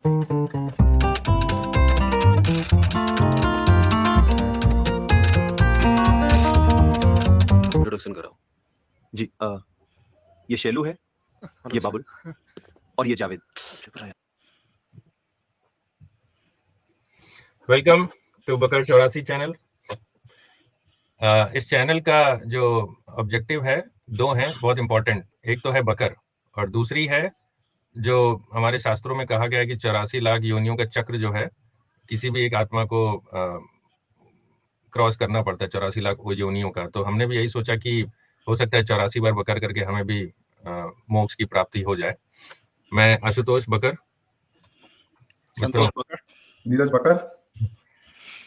Introduction कराओ जी। ये शैलू है, ये बाबुल और ये Javed. Welcome to Bakar 84 channel. इस चैनल का जो ऑब्जेक्टिव है, दो हैं बहुत इंपॉर्टेंट। एक तो है बकर और दूसरी है जो हमारे शास्त्रों में कहा गया है कि 84 लाख योनियों का चक्र जो है किसी भी एक आत्मा को क्रॉस करना पड़ता है, 84 लाख योनियों का। तो हमने भी यही सोचा कि हो सकता है 84 बार बकर करके हमें भी मोक्ष की प्राप्ति हो जाए। मैं आशुतोष बकर, संतोष बकर, नीरज बकर।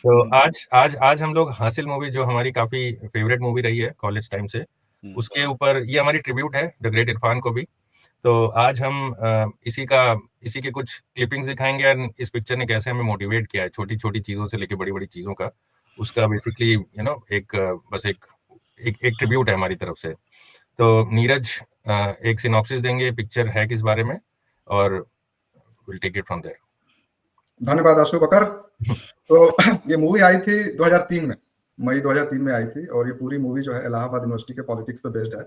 तो आज हम लोग हासिल मूवी, जो हमारी काफी फेवरेट मूवी रही है कॉलेज टाइम से, उसके ऊपर ये हमारी ट्रिब्यूट है द ग्रेट इरफान को भी। तो आज हम इसी के कुछ क्लिपिंग्स दिखाएंगे और इस पिक्चर ने कैसे हमें मोटिवेट किया है, छोटी छोटी चीजों से लेके बड़ी बड़ी चीजों का। उसका बेसिकली बस एक ट्रिब्यूट है हमारी तरफ से। तो नीरज एक सिनॉप्सिस देंगे पिक्चर है किस बारे में, और will take it from there. धन्यवाद आशु बकर। तो ये मूवी आई थी 2003 में, मई 2003 में आई थी, और ये पूरी मूवी जो है इलाहाबाद यूनिवर्सिटी के पॉलिटिक्स पे बेस्ड है।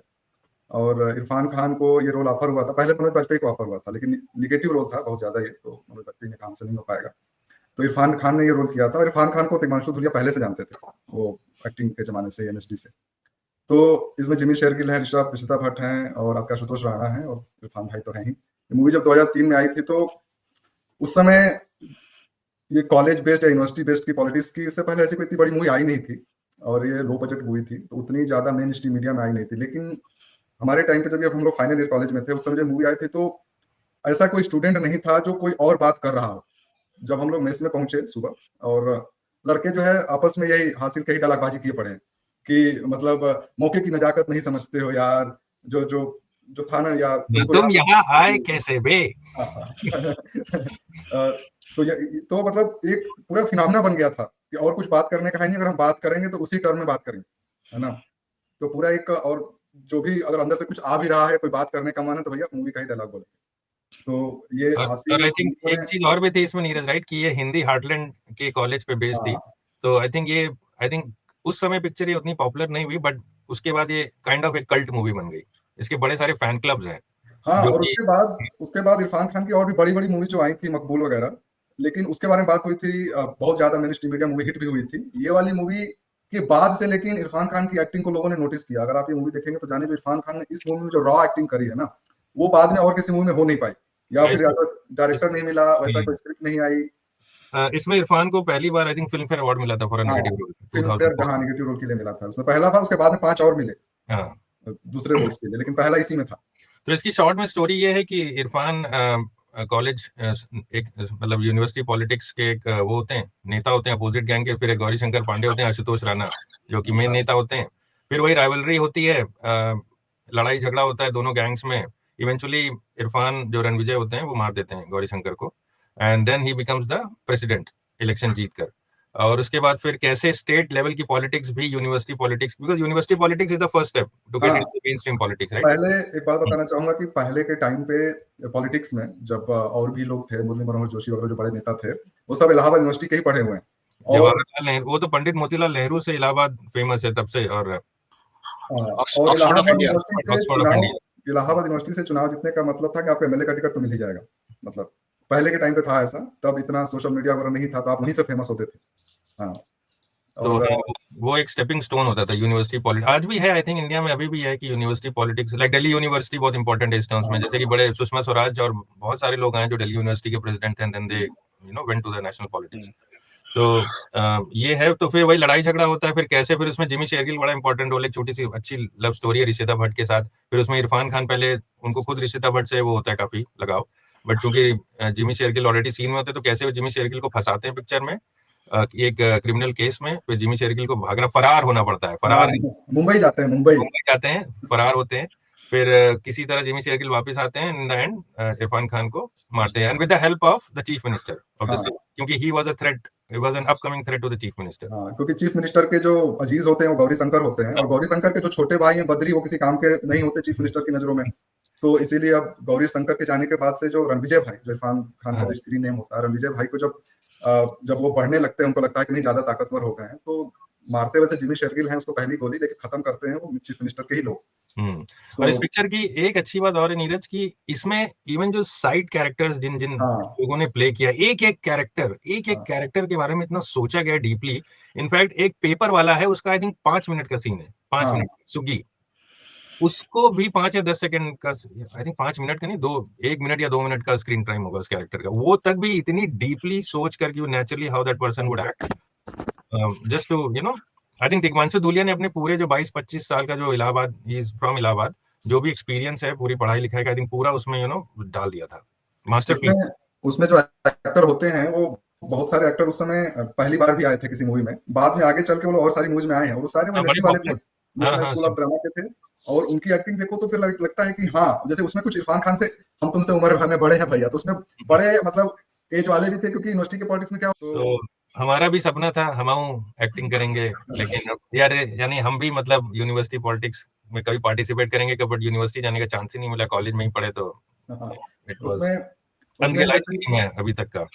और इरफान खान को ये रोल ऑफर हुआ था, पहले मनोज बाजपेयी को ऑफर हुआ था, लेकिन निगेटिव रोल था बहुत ज्यादा, ये तो मनोज बाजपेयी ने काम से नहीं हो पाएगा। तो इरफान खान ने ये रोल किया था, और इरफान खान को तिग्मांशु धूलिया पहले से जानते थे, वो एक्टिंग के जमाने से, एनएसडी से। तो इसमें जिमी शेरगिल है, ऋषिता भट्ट हैं, और आपका आशुतोष राणा है, और इरफान भाई तो है ही। मूवी जब 2003 में आई थी तो उस समय ये कॉलेज बेस्ड या यूनिवर्सिटी बेस्ड की पॉलिटिक्स की, इससे पहले ऐसी कोई इतनी बड़ी मूवी आई नहीं थी, और ये लो बजट मूवी थी, तो उतनी ज्यादा मेन स्ट्रीम मीडिया में आई नहीं थी। लेकिन हमारे टाइम पे जब हम लोग फाइनल ईयर कॉलेज में थे, उस समय जब मूवी आई थी, तो ऐसा कोई स्टूडेंट नहीं था जो कोई और बात कर रहा हो। जब हम लोग मेस में पहुंचे सुबह, और लड़के जो है आपस में यही हासिल के ही डायलॉगबाजी किए पड़े हैं कि मतलब मौके की नजाकत नहीं समझते हो यार, जो जो जो था ना यार, तुम यहाँ आए कैसे बे। तो मतलब एक पूरा फिनोमेना बन गया था कि और कुछ बात करने का है नहीं, अगर हम बात करेंगे तो उसी टर्म में बात करेंगे, है ना। तो पूरा एक, और जो भी अगर अंदर से कुछ आ भी रहा है, कोई बात करने का मन है, तो भैया मूवी का ही डायलॉग बोले। तो ये और आई थिंक एक चीज और भी थी इसमें नीरज, राइट, कि ये हिंदी हार्टलैंड के कॉलेज पे बेस्ड थी। तो आई थिंक उस समय पिक्चर ये उतनी पॉपुलर नहीं हुई, बट उसके बाद ये काइंड ऑफ एक कल्ट मूवी बन गई। इसके बड़े सारे फैन क्लब्स हैं। हाँ, और उसके बाद इरफान खान की और भी बड़ी बड़ी मूवी जो आई थी, मकबूल वगैरह, लेकिन उसके बारे में बात हुई थी, बहुत ज्यादा main stream media movie hit भी हुई थी। ये वाली मूवी के बाद से लेकिन इरफान खान की एक्टिंग को लोगों ने नोटिस किया। अगर आप ये मूवी देखेंगे तो जाने इरफान खान ने इस मूवी में जो रॉ एक्टिंग करी है ना, वो बाद में और किसी मूवी में हो नहीं पाई, या फिर डायरेक्टर नहीं मिला, वैसा कोई स्क्रिप्ट नहीं आई। इसमें इरफान को पहली बार I think Filmfare award मिला था for negative role. Filmfare जहां नेगेटिव रोल के लिए मिला था, उसमें पहला था, उसके बाद में 5 और मिले दूसरे रोल्स के लिए, लेकिन पहला इसी में था। तो इसकी शॉर्ट में स्टोरी ये है कि इरफान कॉलेज एक मतलब यूनिवर्सिटी पॉलिटिक्स के एक वो होते हैं, नेता होते हैं अपोजिट गैंग के। फिर एक गौरी शंकर पांडे होते हैं, आशुतोष राणा जो कि मेन नेता होते हैं। फिर वही राइवलरी होती है, लड़ाई झगड़ा होता है दोनों गैंग्स में। इवेंचुअली इरफान जो रणविजय होते हैं वो मार देते हैं गौरी शंकर को, and then he becomes the president election जीतकर। और उसके बाद फिर कैसे स्टेट लेवल की पॉलिटिक्स भी university politics, because university politics is the first step to get into main stream politics, right. पहले एक बात बताना चाहूंगा कि पहले के टाइम पे पॉलिटिक्स में जब और भी लोग थे, मुरली मनोहर जोशी वगैरह जो बड़े नेता थे, वो सब इलाहाबाद यूनिवर्सिटी के ही पढ़े हुए हैं। जवाहरलाल नेहरू, वो तो पंडित मोतीलाल नेहरू से इलाहाबाद फेमस है तब से। और इलाहाबाद यूनिवर्सिटी से चुनाव जीतने का मतलब था कि आपको एमएलए का टिकट तो मिल ही जाएगा। मतलब पहले के टाइम पे था ऐसा, तब इतना सोशल मीडिया वगैरह नहीं था, तो आप वहीं से फेमस होते थे। हाँ, तो वो एक स्टेपिंग स्टोन होता था यूनिवर्सिटी पॉलिटिक्स। आज भी है, आई थिंक इंडिया में अभी भी है कि university politics, like Delhi university बहुत इंपॉर्टेंट है इस टर्म्स में। जैसे कि बड़े सुषमा स्वराज और बहुत सारे लोग आए जो दिल्ली यूनिवर्सिटी के प्रेसिडेंट थे, and then they went to the national politics. तो ये है। तो फिर वही लड़ाई झगड़ा होता है। फिर कैसे, फिर उसमें जिमी शेरगिल बड़ा इंपॉर्टेंट रोल, एक छोटी सी अच्छी लव स्टोरी है ऋषिता भट्ट के साथ। फिर उसमें इरफान खान, पहले उनको खुद ऋषिता भट्ट से वो होता है काफी लगाव, बट चूंकि जिमी शेरगिल ऑलरेडी सीन में होते हैं, तो कैसे वो जिमी शेरगिल को फंसाते हैं पिक्चर में एक क्रिमिनल केस में। फिर जिमी शेरगिल को भागना, फरार होना पड़ता है। मुंबई जाते हैं, फरार होते हैं। फिर किसी तरह जिमी शेरगिल वापस आते हैं, in the end Irfan Khan को मारते हैं, and with the help of the chief minister of the state, क्योंकि he was a threat, he was an upcoming threat to the chief minister. क्योंकि चीफ मिनिस्टर के जो अजीज होते हैं वो गौरी शंकर होते हैं, और गौरी शंकर के जो छोटे भाई हैं बद्री, वो किसी काम के नहीं होते चीफ मिनिस्टर की नजरों में। तो इसीलिए अब गौरी शंकर के जाने के बाद से जो रणविजय भाई, जो इरफान खान का हाँ। जो स्क्रीन नेम होता है, रणविजय भाई को जब वो बढ़ने लगते हैं, उनको लगता है कि नहीं ज्यादा ताकतवर हो गए हैं, तो मारते वैसे जिमी शेरगिल हैं उसको पहली गोली, लेकिन खत्म करते हैं वो चीफ मिनिस्टर के ही लोग। और इस पिक्चर की एक अच्छी बात और है नीरज की इसमें इवन जो साइड कैरेक्टर्स जिन जिन हाँ लोगों ने प्ले किया, एक एक कैरेक्टर के बारे में इतना सोचा गया डीपली। इनफैक्ट एक पेपर वाला है, उसका आई थिंक 5 मिनट का सीन है, 5 हाँ मिनट सुगी, उसको भी 5 या 10 सेकंड का, आई थिंक 5 मिनट का नहीं, 1 मिनट या 2 मिनट का स्क्रीन टाइम होगा उस कैरेक्टर का, वो तक भी इतनी डीपली सोच करके naturally how that person would act, just to you know. I think Digmanshu Dhulia ने अपने पूरे जो 22-25 साल का जो Allahabad, he is from Allahabad, जो भी एक्सपीरियंस है पूरी पढ़ाई लिखाई का, आई थिंक पूरा उसमें यू नो डाल दिया था। मास्टरपीस। उसमें जो एक्टर होते हैं वो बहुत सारे एक्टर उस समय पहली बार भी आए थे किसी मूवी में, बाद में आगे चल के वो और सारी मूवीज में आए हैं, और वो सारे वो इंडस्ट्री वाले थे, नेशनल स्कूल ऑफ ड्रामा के थे, और उनकी एक्टिंग देखो तो फिर लगता है कि हाँ, जैसे उसमें कुछ इरफान खान से हम तुमसे उम्र में बड़े हैं भैया, तो उसमें बड़े मतलब एज वाले भी थे, क्योंकि यूनिवर्सिटी के पॉलिटिक्स में क्या तो हमारा भी सपना था हम एक्टिंग करेंगे, लेकिन अब यार यानी हम भी मतलब यूनिवर्सिटी पॉलिटिक्स में कभी पार्टिसिपेट करेंगे, बट यूनिवर्सिटी जाने का चांस ही नहीं मिला, कॉलेज में ही पढ़े, तो इट वाज अनरियलाइज्ड में अभी तक का।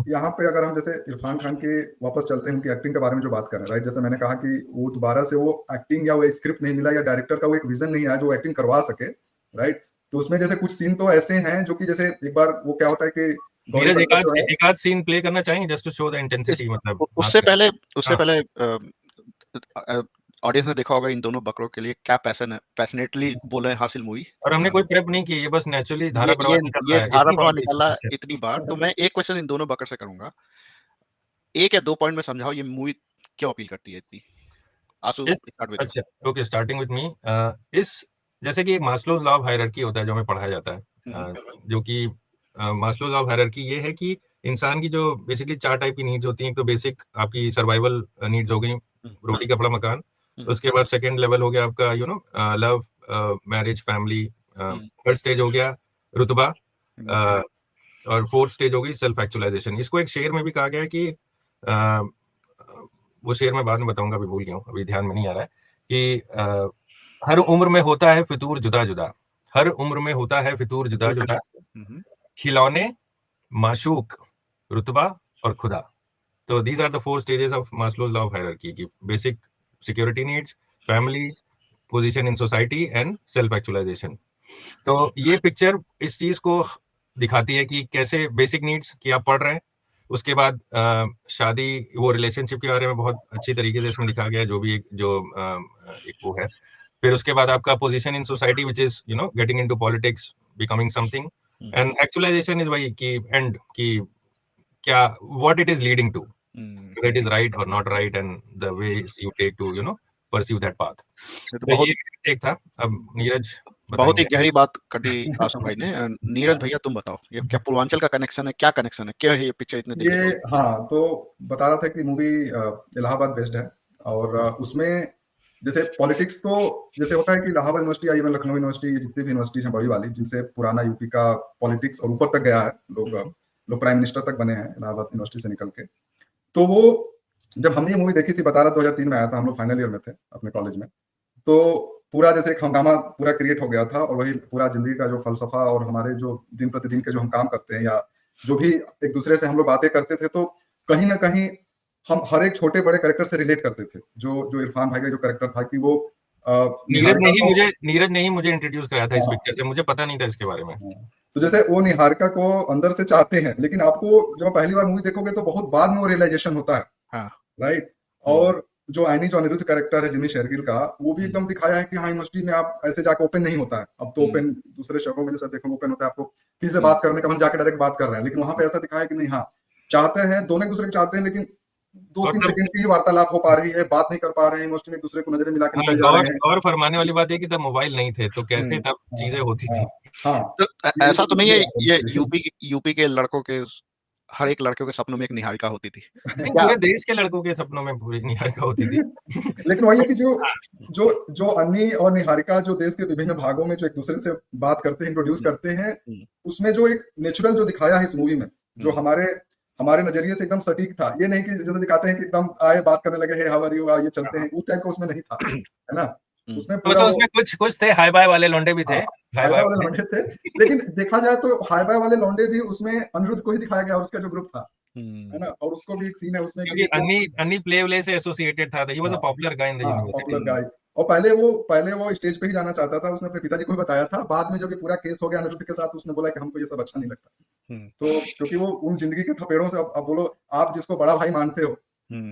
यहाँ पे अगर हम जैसे इरफान खान के वापस चलते हैं, उनकी एक्टिंग के बारे में जो बात कर रहे हैं, राइट, जैसे मैंने कहा कि वो दोबारा से वो एक्टिंग या वो स्क्रिप्ट नहीं मिला, या डायरेक्टर का वो एक विजन नहीं आया जो एक्टिंग करवा सके, राइट, तो उसमें जैसे कुछ सीन तो ऐसे हैं जो कि जैसे एक बार वो क्या होता है कि नीरज एक आध सीन प्ले करना चाहेंगे just to show the intensity, मतलब उससे पहले ऑडियंस ने देखा होगा इन दोनों बकरों के लिए क्या पैशनेटली बोले हैं हासिल मूवी, और हमने कोई प्रेप नहीं की, ये बस नेचुरली धारा प्रवाह निकला इतनी बार। तो मैं एक क्वेश्चन इन दोनों बकर से करूंगा, 1 या 2 पॉइंट में समझाओ ये मूवी क्यों अपील करती है इतनी। आंसू, अच्छा, ओके, स्टार्टिंग विद मी। इस जैसे कि एक मास्लोज लॉ ऑफ हायरार्की होता है जो हमें पढ़ाया जाता है, जो कि मास्लोज लॉ ऑफ हायरार्की ये है कि इंसान की जो बेसिकली 4 टाइप की नीड्स होती हैं। तो बेसिक आपकी सर्वाइवल नीड्स हो गई, रोटी कपड़ा मकान, उसके बाद सेकंड लेवल हो गया आपका you know love, marriage, family, third stage हो गया रुतबा, और फोर्थ स्टेज हो गई सेल्फ एक्चुअलाइजेशन। इसको एक शेर में भी कहा गया है कि वो शेर मैं बाद में बताऊंगा, अभी भूल गया हूँ, अभी ध्यान में नहीं आ रहा है, कि हर उम्र में होता है फितूर जुदा जुदा, हर उम्र में होता है फितूर जुदा जुदा, खिलौने, माशूक, रुतबा और खुदा। तो these are the 4 stages of Maslow's law of hierarchy की basic security needs, family, position in society and self actualization. तो ये पिक्चर इस चीज को दिखाती है कि कैसे बेसिक नीड्स की आप पढ़ रहे हैं, उसके बाद शादी, वो रिलेशनशिप के बारे में बहुत अच्छी तरीके से इसमें दिखा गया है, जो भी एक वो है। फिर उसके बाद आपका position in society which is you know getting into politics, becoming something, and actualization is वही कि एंड की क्या what it is leading to, it is right or not right, and the ways you take to you know pursue that path. तो ये एक था। अब नीरज बहुत ही गहरी बात कटी आशु भाई ने। नीरज भैया तुम बताओ, ये क्या पूर्वांचल का कनेक्शन है, क्या कनेक्शन है, क्या है ये पिक्चर इतने ये? हाँ, तो बता रहा था कि मूवी इलाहाबाद बेस्ड है, और उसमें जैसे पॉलिटिक्स तो जैसे होता है कि इलाहाबाद यूनिवर्सिटी या इवन लखनऊ यूनिवर्सिटी, जितनी भी यूनिवर्सिटीज हैं बड़ी वाली, जिनसे पुराना यूपी का पॉलिटिक्स और ऊपर तक गया है, लोग प्राइम मिनिस्टर तक बने हैं इलाहाबाद यूनिवर्सिटी से निकल के। तो वो जब हमने ये मूवी देखी थी, बता रहा 2003 में आया था, हम लोग फाइनल ईयर में थे अपने कॉलेज में, तो पूरा जैसे एक हंगामा पूरा क्रिएट हो गया था, और वही पूरा जिंदगी का जो फलसफा और हमारे जो दिन प्रतिदिन के जो हम काम करते हैं, या जो भी एक दूसरे से हम लोग बातें करते थे, तो कहीं ना कहीं हम हर एक छोटे बड़े कैरेक्टर से रिलेट करते थे। जो इरफान भाई का जो कैरेक्टर था कि वो नीरज ने ही मुझे इंट्रोड्यूस कराया था इस पिक्चर से, मुझे पता नहीं था इसके बारे में। तो जैसे वो निहारिका को अंदर से चाहते हैं, लेकिन आपको जब पहली बार मूवी देखोगे तो बहुत बाद में वो रियलाइजेशन होता है, राइट। और जो अनिरुद्ध कैरेक्टर है जिमी शेरगिल का, वो भी एकदम दिखाया है कि हाँ, यूनिवर्सिटी में आप ऐसे जाके ओपन नहीं होता है। अब तो ओपन दूसरे शहरों में जैसे देखो ओपन होता है, आपको किसी से बात करने का, हम जाके डायरेक्ट बात कर रहे हैं, लेकिन वहां पे ऐसा दिखाया कि नहीं, हाँ चाहते हैं, दोनों एक दूसरे को चाहते हैं, लेकिन 2-3 सेकंड की वार्तालाप हो पा रही है, बात नहीं कर पा रहे हैं, यूनिवर्सिटी में एक दूसरे को नजरें मिला के निकल जा रहे हैं। और फरमाने वाली बात है कि तब मोबाइल नहीं थे, तो कैसे तब चीजें होती थी। हाँ, तो ऐसा तो नहीं है ये यूपी के लड़कों के, हर एक लड़के के सपनों में एक निहारिका होती थी। पूरे देश के लड़कों के सपनों में पूरी निहारिका होती थी। लेकिन वही है कि जो अन्नी और निहारिका जो देश के विभिन्न भागों में जो एक दूसरे से बात करते हैं, इंट्रोड्यूस करते हैं, उसमें जो एक नेचुरल जो दिखाया है इस मूवी में, जो हमारे नजरिए से एकदम सटीक था। ये नहीं कि जैसे दिखाते हैं कि एकदम आए बात करने लगे, हे हाउ आर यू, ये चलते हैं, उस टाइप का उसमें नहीं था, है ना। उसमें तो पूरा उसमें कुछ थे, हाई बाय वाले लौंडे भी थे, हाई बाय वाले लौंडे थे, लेकिन देखा जाए तो हाई बाय वाले लौंडे भी उसमें अनिरुद्ध को ही दिखाया गया और उसका जो ग्रुप था, है ना, और उसको भी एक सीन है उसमें क्योंकि अन्नी प्ले व्ले से एसोसिएटेड था, he was a popular guy in the popular university. Guy. और पहले वो स्टेज पे ही जाना चाहता था, उसने अपने पिताजी को भी बताया था। बाद में जब ये पूरा केस हो गया अनिरुद्ध के साथ, उसने बोला कि हमको ये सब अच्छा नहीं लगता। तो क्योंकि वो उन जिंदगी के थपेड़ों से, अब बोलो आप जिसको बड़ा भाई मानते हो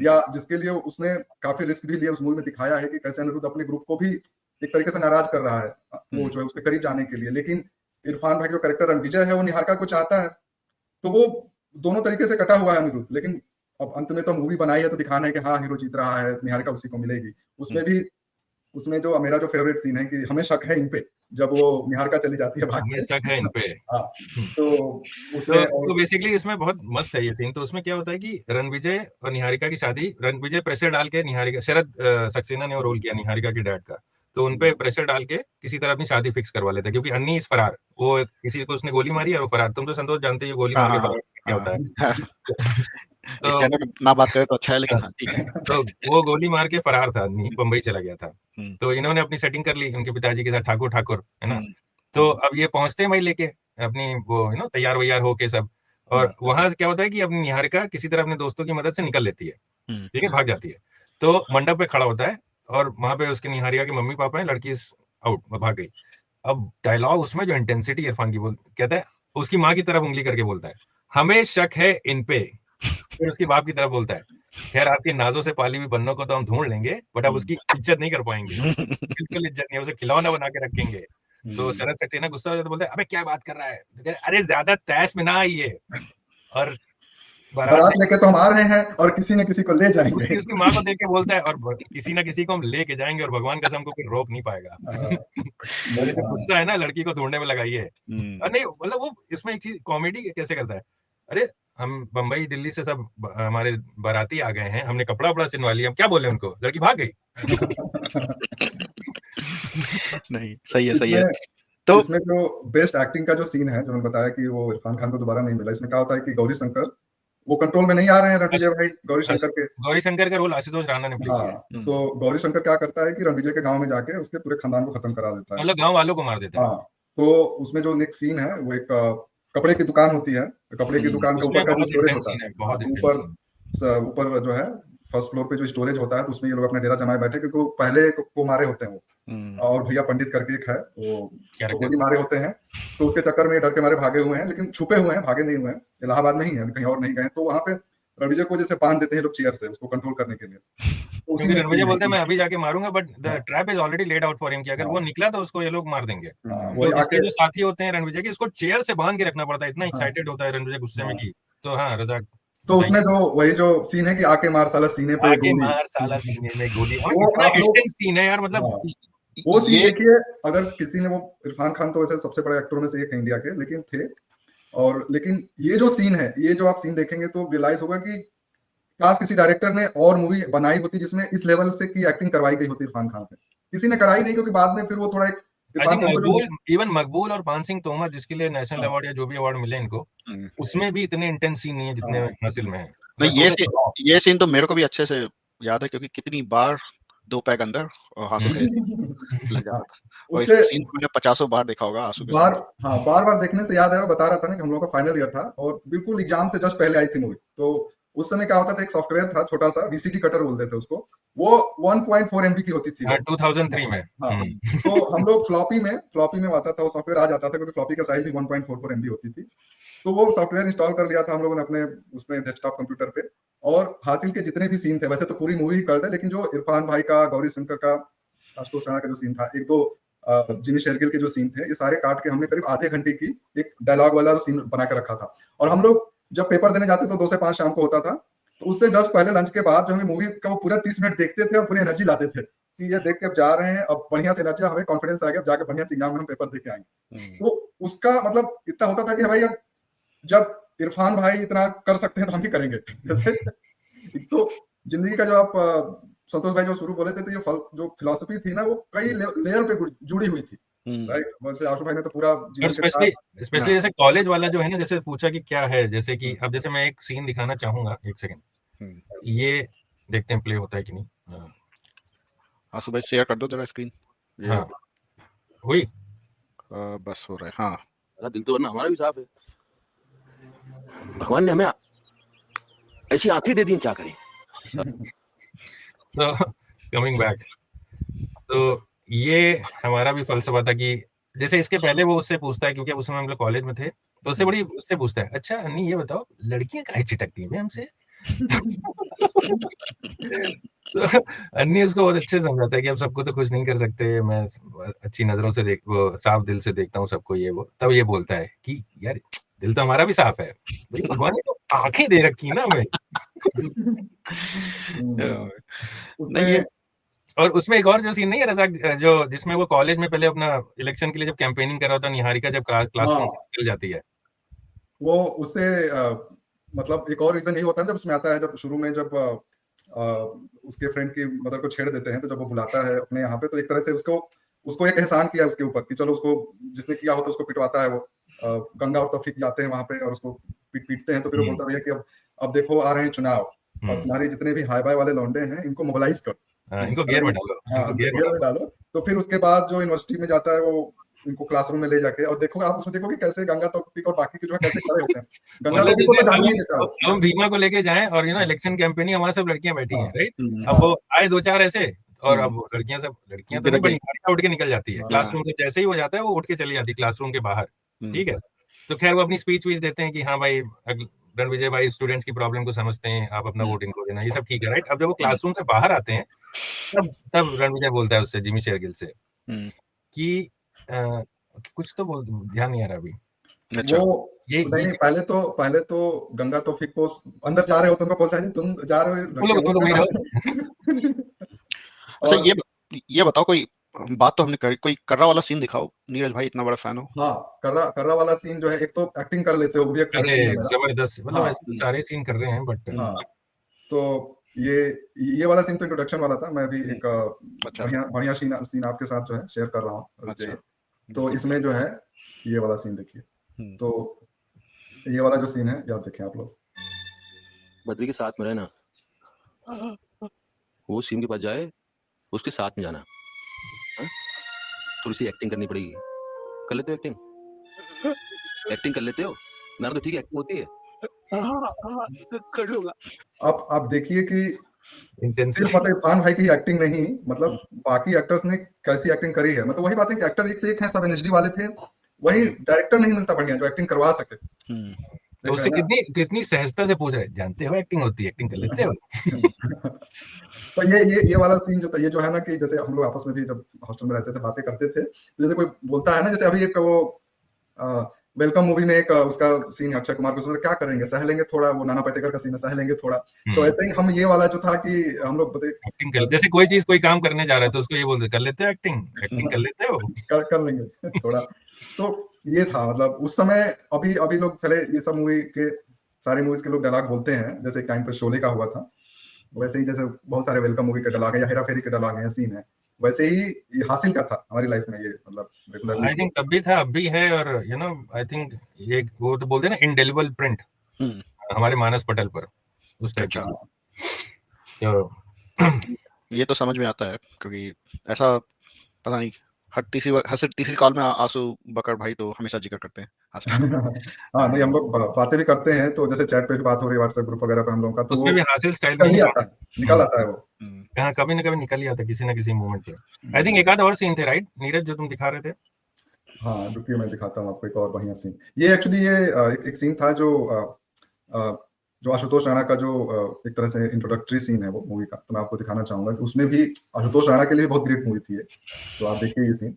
या जिसके लिए उसने काफी रिस्क भी लिया, उस मूवी में दिखाया है कि कैसे अनिरुद्ध अपने ग्रुप को भी एक तरीके से नाराज कर रहा है वो जो है उसके करीब जाने के लिए। लेकिन इरफान भाई जो कैरेक्टर रणविजय है वो निहारिका को चाहता है, तो वो दोनों तरीके से कटा हुआ है अनिरुद्ध। लेकिन अब अंत में तो मूवी बनाई है तो दिखाना है कि हाँ हीरो जीत रहा है, निहारिका उसी को मिलेगी। उसमें जो मेरा जो फेवरेट सीन है कि हमें शक है इन पे, जब वो निहारिका चली जाती है भाग हमें के। शक है इन पे। हाँ, तो उसमें तो बेसिकली इसमें बहुत मस्त है ये सीन। तो उसमें क्या होता है कि रणविजय और निहारिका की शादी, रणविजय प्रेशर डाल के निहारिका, शरद सक्सेना ने वो रोल किया निहारिका के डैड का, तो उनपे प्रेशर डाल के किसी तरह अपनी शादी फिक्स करवा लेते हैं, क्योंकि अन्नी इस फरार, वो किसी को उसने गोली मारी और वो फरार। तुम तो संतोष जानते ही हो गोली मार के फरार क्या होता है। इस चैनल में ना बात करें तो अच्छा है, लेकिन हाँ ठीक है। तो वो गोली मार के फरार था, बंबई चला गया था। तो इन्होंने अपनी सेटिंग कर ली उनके पिताजी के साथ, ठाकुर है ना। तो अब ये पहुंचते हैं भाई लेके अपनी वो तैयार वैयार होके सब, और वहां से क्या होता है कि अपनी निहारिका किसी तरह अपने दोस्तों की मदद से निकल लेती है, ठीक है, भाग जाती है। तो मंडप पे खड़ा होता है और वहां पे उसकी निहारिका के मम्मी पापा है, लड़की आउट, भाग गई। अब डायलॉग उसमें जो इंटेंसिटी इरफान की कहता है, उसकी माँ की तरफ उंगली करके बोलता है, हमें शक है इन पे। फिर उसके बाप की तरफ बोलता है, खैर आपकी नाजों से पाली हुई बन्नों को तो हम ढूंढ लेंगे, बट अब उसकी इज्जत नहीं कर पाएंगे, बिल्कुल इज्जत नहीं, उसे खिलौना बना के रखेंगे। तो शरद सक्सेना गुस्सा हो जाता, बोलता है अबे क्या बात कर रहा है, अरे ज्यादा तैश में ना आइए। और बारात लेके तो हम आ रहे हैं और किसी न किसी को ले जाएंगे। उसकी माँ को देख के बोलता है, और किसी ना किसी को हम लेके जाएंगे और भगवान कसम को फिर रोक नहीं पाएगा। मेरे जो गुस्सा है ना लड़की को ढूंढने में लगाइए। और नहीं मतलब वो इसमें एक चीज कॉमेडी कैसे करता है, अरे हम बंबई दिल्ली से सब हमारे बाराती आ गए हैं, हमने कपड़ा वपड़ा सिलवा लिया, हम क्या बोले उनको, लड़की भाग गई। नहीं सही है। तो इसमें जो बेस्ट एक्टिंग का जो सीन है, जो मैंने बताया कि वो इरफान खान को दोबारा नहीं मिला, इसमें क्या होता है कि गौरी शंकर वो कंट्रोल में नहीं आ रहे हैं रणविजय भाई, गौरी शंकर का रोल आशुतोष राणा ने प्ले किया। तो गौरी शंकर क्या करता है कि रणविजय के गांव में जाके उसके पूरे खानदान को खत्म करा देता है, मतलब गांव वालों को मार देता है। हाँ, तो उसमें जो नेक्स्ट सीन है वो एक कपड़े की दुकान होती है, कपड़े की दुकान के ऊपर का जो स्टोरेज होता है, ऊपर जो है फर्स्ट फ्लोर पे जो स्टोरेज होता है, तो उसमें ये लोग अपना डेरा जमाए बैठे, क्योंकि पहले को मारे होते हैं वो, और भैया पंडित करके एक है वो गोली मारे होते हैं, तो उसके चक्कर में डर के मारे भागे हुए हैं, लेकिन छुपे हुए हैं, भागे नहीं हुए हैं, इलाहाबाद में ही है, कहीं और नहीं गए। तो वहां पे रणविजय को जैसे बांध देते हैं लोग चेयर से उसको कंट्रोल करने के लिए, तो क्योंकि रणविजय बोलते हैं मैं अभी जाके मारूंगा, but the trap is already laid out for him, कि अगर वो निकला तो उसको ये लोग मार देंगे। तो इसके जो साथी होते हैं रणविजय के, इसको चेयर से बांध के रखना पड़ता है, इतना एक्साइटेड होता है रणविजय गुस्से में की। तो हाँ रजाक, तो उसमें जो वही जो सीन है कि आके मार साला सीने पे गोली, मार साला सीने में गोली, और इतना इंटेंस सीन है यार, मतलब वो सीन देखिए, अगर किसी ने वो, इरफान खान तो वैसे सबसे बड़े एक्टरों में से एक है इंडिया के, लेकिन लेकिन ये जो सीन है, ये जो आप सीन देखेंगे तो रियलाइज होगा कि काश किसी डायरेक्टर ने और मूवी बनाई होती जिसमें इस लेवल से की एक्टिंग करवाई गई होती इरफान खान से। किसी ने कराई नहीं, क्योंकि बाद में फिर वो थोड़ा एक मकबूल और पान सिंह तोमर, जिसके लिए नेशनल अवार्ड या जो भी अवार्ड मिले इनको, उसमें भी इतने इंटेंस सीन नहीं है जितने हासिल में है। नहीं ये सीन तो मेरे को भी अच्छे से याद है, क्योंकि कितनी बार 2 पैक अंदर और हासू के लग जाता था, और इस सीन को मैंने 50 बार देखा होगा आंसू के बार। हाँ, बार देखने से याद है, वो बता रहा था ना कि हम लोग का फाइनल ईयर था और बिल्कुल एग्जाम से जस्ट पहले आई थी मूवी। तो उस समय क्या होता था, एक सॉफ्टवेयर था छोटा सा, वीसीडी कटर बोलते थे उसको, वो 1.4 MB की होती थी 2003 में। हाँ, तो हम लोग फ्लॉपी में आता था वो सॉफ्टवेयर, आ जाता था, क्योंकि फ्लॉपी का साइज भी 1.44 MB होती थी। तो वो सॉफ्टवेयर इंस्टॉल कर लिया था हम लोगों ने अपने उसमें डेस्कटॉप कंप्यूटर पे, और हासिल के जितने भी सीन थे, वैसे तो पूरी मूवी ही कर रहे, लेकिन जो इरफान भाई का, गौरी शंकर का, आशुतोष राणा का जो सीन था, एक दो जिमी शेरगिल के जो सीन थे, ये सारे काट के हमने करीब आधे घंटे की एक डायलॉग वाला सीन बना के रखा था। और हम लोग जब पेपर देने जाते तो 2 से 5 शाम को होता था, तो उससे जस्ट पहले लंच के बाद जो हमें मूवी का वो पूरा 30 मिनट देखते थे और पूरी एनर्जी लाते थे कि ये देख के अब जा रहे हैं, अब बढ़िया से एनर्जी, हमें कॉन्फिडेंस आ गया, जाके बढ़िया से एग्जाम में हम पेपर दे के आएंगे। तो उसका मतलब इतना होता था कि भाई अब जब इरफान भाई इतना कर सकते हैं तो हम भी करेंगे। जैसे तो जिंदगी का जो आप संतोष भाई जो शुरू बोले थे, तो ये जो फिलॉसफी थी ना, वो कई लेयर पे जुड़ी हुई थी, राइट। वैसे आशु भाई ने तो पूरा स्पेशली जैसे कॉलेज वाला जो है ना, जैसे पूछा कि क्या है, जैसे कि अब जैसे मैं एक सीन दिखाना चाहूंगा, एक सेकंड, ये देखते हैं प्ले होता है कि नहीं। आंसू भाई शेयर कर दो जरा स्क्रीन। हाँ हुई। बस हो रहा है। हाँ दिल तो वरना हमारा भी साफ है, भगवान ने हमें ऐसी आंखें दे दी, क्या करें। तो कमिंग बैक, तो ये हमारा भी फलसफा था कि जैसे इसके पहले वो उससे पूछता है, क्योंकि उस समय हम लोग कॉलेज में थे, तो उससे बड़ी उससे पूछता है, अच्छा अन्नी ये बताओ लड़कियां काहे चिटकती हैं हमसे। तो अन्नी उसको बहुत अच्छे से समझाता है कि अब सबको तो खुश नहीं कर सकते, मैं अच्छी नजरों से देख वो साफ दिल से देखता हूँ सबको, ये वो। तब ये बोलता है कि यार दिल तो हमारा भी साफ है, भगवान ने तो आंखें दे रखी ना हमें। नहीं ये और उसमें एक और जो सीन नहीं है रज़ाक, जो जिसमें वो कॉलेज में पहले अपना इलेक्शन के लिए जब कैंपेनिंग कर रहा होता है, निहारिका जब क्लासरूम निकल जाती है, वो उससे मतलब एक और रीजन यही होता है जब उसमें आता है, जब शुरू में जब उसके फ्रेंड की मदर को छेड़ देते हैं, तो जब वो बुलाता है अपने यहाँ पे, तो एक तरह से उसको एक एहसान किया उसके ऊपर कि चलो उसको जिसने किया होता है उसको पिटवाता है वो। गंगा और तौफीक जाते हैं वहां पे और उसको पीटते हैं, तो फिर वो बोलता है कि अब देखो आ रहे हैं चुनाव और तुम्हारे जितने भी हाई बाय वाले लौंडे हैं इनको मोबिलाइज करो, इनको घेर में डालो, हाँ घेर में डालो। तो फिर उसके बाद जो यूनिवर्सिटी में जाता है वो इनको क्लासरूम में ले जाके, और देखो आप उसमें देखोगे कैसे गंगा तौफीक और बाकी के जो है कैसे खड़े होते हैं। गंगा तौफीक को तो जाने नहीं देता वो। हम भीमा को लेके जाएं और इलेक्शन कैंपेनिंग हमारे सब लड़कियां बैठी हैं, राइट। अब वो आए दो चार ऐसे, और अब लड़कियां तो नहीं बनी, उठ के निकल जाती है क्लासरूम से। जैसे ही वो जाता है वो उठ के चली जाती है क्लासरूम के बाहर, ठीक है। तो खैर वो अपनी स्पीच देते हैं कि हाँ भाई रणविजय भाई स्टूडेंट्स की प्रॉब्लम को समझते हैं, आप अपना वोट इनको देना, ये सब ठीक है, राइट। अब जब वो क्लासरूम से बाहर आते हैं तब रणविजय बोलता है उससे, जिमी शेरगिल से, कि कुछ तो बोल, ध्यान नहीं आ रहा अभी। अच्छा वो ये पहले तो गंगा तौफीक को अंदर जा रहे हो, तुमको बोलता है तुम जा रहे हो। अच्छा ये बताओ, कोई बात तो हमने करी, कोई कर्रा वाला सीन दिखाओ, नीरज भाई इतना बड़ा फैन हो। हाँ कर्रा वाला सीन जो है, एक तो एक्टिंग कर लेते हो, वो भी एक फेवरेट सीन है मेरा, जबरदस्त, मतलब ऐसे सारे सीन कर रहे हैं बट हाँ। तो ये वाला सीन तो इंट्रोडक्शन वाला था, मैं भी एक बढ़िया सीन आपके साथ जो है शेयर कर रहा हूँ। अच्छा। तो इसमें जो है ये वाला सीन देखिए, तो ये वाला जो सीन है याद देखें आप लोग। बद्री के साथ में रहना, वो सीन के पास जाए उसके साथ में जाना, थोड़ी सी एक्टिंग करनी पड़ेगी। कर लेते हो एक्टिंग कर लेते हो ना, तो ठीक है एक्टिंग होती है। कर लूंगा। आप देखिए कि सिर्फ मतलब इरफान भाई की एक्टिंग नहीं, मतलब बाकी एक्टर्स ने कैसी एक्टिंग करी है। मतलब वही बात है कि एक्टर एक से एक है, सब एनएचडी वाले थे, वही डायरेक्टर नहीं मिलता बढ़िया जो एक्टिंग करवा सके। तो उससे कितनी सहजता से पूछ रहे, जानते हो एक्टिंग होती है, एक्टिंग कर लेते हो। तो ये वाला सीन जो था, ये जो है ना कि जैसे हम लोग आपस में भी जब हॉस्टल में रहते थे बातें करते थे, तो जैसे कोई बोलता है ना, जैसे अभी एक वो वेलकम मूवी में एक उसका सीन है अक्षय कुमार को, उसमें क्या करेंगे, सह लेंगे थोड़ा, वो नाना पाटेकर का सीन है, सह लेंगे थोड़ा। तो ऐसे ही हम ये वाला जो था कि हम लोग एक्टिंग कर, जैसे कोई चीज कोई काम करने जा रहा है तो उसको ये बोलते, कर लेते हो एक्टिंग कर लेते हो, कर लेंगे थोड़ा। तो ये था मतलब उस समय, अभी लोग चले ये सब मूवी के सारी मूवीज के लोग डायलॉग बोलते हैं, जैसे एक टाइम पे शोले का हुआ था, वैसे ही जैसे बहुत सारे वेलकम मूवी के डायलॉग है या हेरा फेरी के डायलॉग है, सीन है, वैसे ही हासिल का था हमारी लाइफ में ये, मतलब आई थिंक तब भी था, अब भी है। और आई थिंक ये वो तो बोलते हैं ना इंडेलिबल प्रिंट हमारे मानस पटल पर, उस टाइप का। तो ये तो समझ में आता है, क्योंकि ऐसा पता नहीं हर तीसरी कॉल में आंसू बकर भाई तो हमेशा जिक्र करते हैं। हाँ नहीं, हम लोग बातें भी करते हैं, तो जैसे चैट पे भी बात हो रही है, व्हाट्सएप ग्रुप वगैरह पे हम लोगों का, तो उसमें भी हासिल स्टाइल नहीं आता है, निकल आता है वो, हाँ कभी ना कभी निकल ही आता किसी ना किसी मोमेंट पे। आई थिंक एक आध और सीन थे, राइट नीरज, जो तुम दिखा रहे थे। हाँ रुकिए मैं दिखाता हूँ आपको एक और बढ़िया सीन। ये एक्चुअली एक सीन था जो आशुतोष राणा का जो एक तरह से इंट्रोडक्टरी सीन है वो मूवी का, तो मैं आपको दिखाना चाहूंगा कि उसमें भी आशुतोष राणा के लिए बहुत ग्रेट मूवी थी ये, तो आप देखिए ये सीन।